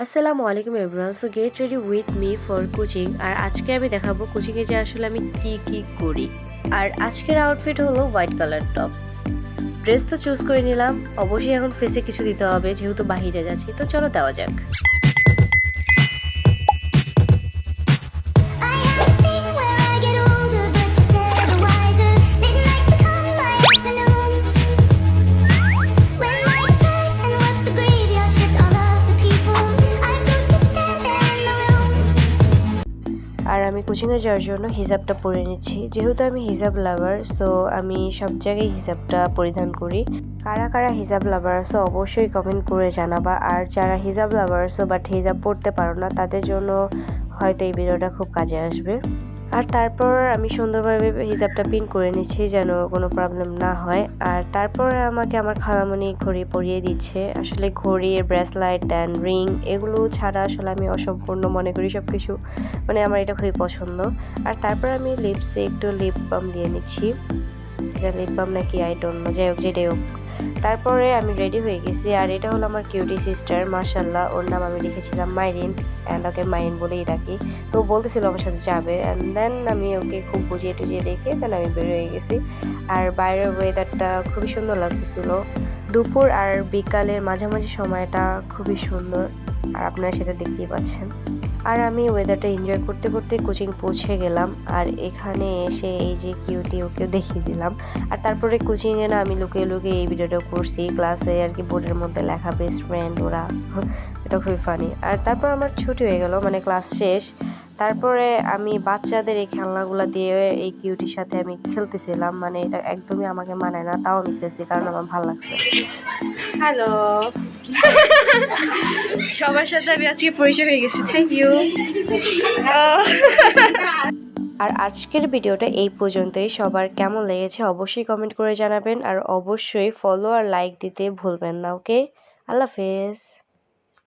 আসসালামু আলাইকুম everyone. So get ready with me for coaching. আর আজকে আমি দেখাবো কোচিংয়ে যে আসলে আমি কি করি। আর আজকের আউটফিট হলো হোয়াইট কালার টপস। ড্রেস তো চুজ করে নিলাম, অবশ্যই এখন ফেসে কিছু দিতে হবে যেহেতু বাহিরে যাচ্ছি, তো চলো দেওয়া যাক। আর আমি কোচিংয়ে যাওয়ার জন্য হিজাবটা পরে নিচ্ছি, যেহেতু আমি হিজাব লাভার, সো আমি সব জায়গায় হিজাবটা পরিধান করি। কারা কারা হিজাব লাভার আছো অবশ্যই কমেন্ট করে জানাবা। আর যারা হিজাব লাভার আছো বাট হিজাব পরতে পারো না, তাদের জন্য হয়তো এই ভিডিওটা খুব কাজে আসবে। আর তারপর আমি সুন্দরভাবে হিজাবটা পিন করে নিচ্ছি যেন কোনো প্রবলেম না হয়। আর তারপরে আমাকে আমার খালামণি ঘড়ি পরিয়ে দিচ্ছে। আসলে ঘড়ি, ব্রেসলাইট, দেন রিং এগুলো ছাড়া আসলে আমি অসম্পূর্ণ মনে করি সব কিছু, মানে আমার এটা খুবই পছন্দ। আর তারপর আমি লিপসে একটু লিপ বাম দিয়ে নিচ্ছি, এটা লিপ বাম নাকি আই ডোন্ট নো, যাই হোক যেটাই হোক। তারপরে আমি রেডি হয়ে গেছি। আর এটা হলো আমার কিউটি সিস্টার, মাশাল্লাহ, ওর নাম আমি লিখেছিলাম মাইরিন, অ্যান্ড ওকে মাইরিন বলেই ডাকি। তো বলতেছিল আমার সাথে যাবে, অ্যান্ড দেন আমি ওকে খুব বুঝিয়ে টুজিয়ে দেখে দেন আমি বের হয়ে গেছি। আর বাইরের ওয়েদারটা খুবই সুন্দর লাগতেছিল, দুপুর আর বিকালের মাঝামাঝি সময়টা খুবই সুন্দর, আর আপনারা সেটা দেখতেই পাচ্ছেন। আর আমি ওয়েদারটা এনজয় করতে করতে কোচিং পৌঁছে গেলাম। আর এখানে এসে এই যে কিউটি ওকে দেখিয়ে দিলাম। আর তারপরে কোচিংয়ে না আমি লুকিয়ে লুকিয়ে এই ভিডিওটা করছি, ক্লাসে আর কি বোর্ডের মধ্যে লেখা বেস্ট ফ্রেন্ড ওরা, এটা খুবই ফানি। আর তারপর আমার ছুটি হয়ে গেল, মানে ক্লাস শেষ। তারপরে আমি বাচ্চাদের এই খেলনাগুলো দিয়ে এই কিউটির সাথে আমি খেলতেছিলাম, মানে এটা একদমই আমাকে মানায় না, তাও আমি খেলছি কারণ আমার ভালো লাগছে। হ্যালো, সবার সাথে আমি আজকে পরিচয় হয়ে গেছি। Thank you. আর আজকের ভিডিওটা এই পর্যন্তই। সবার কেমন লেগেছে অবশ্যই কমেন্ট করে জানাবেন, আর অবশ্যই ফলো আর লাইক দিতে ভুলবেন না। ওকে, আল্লাহ হাফেজ।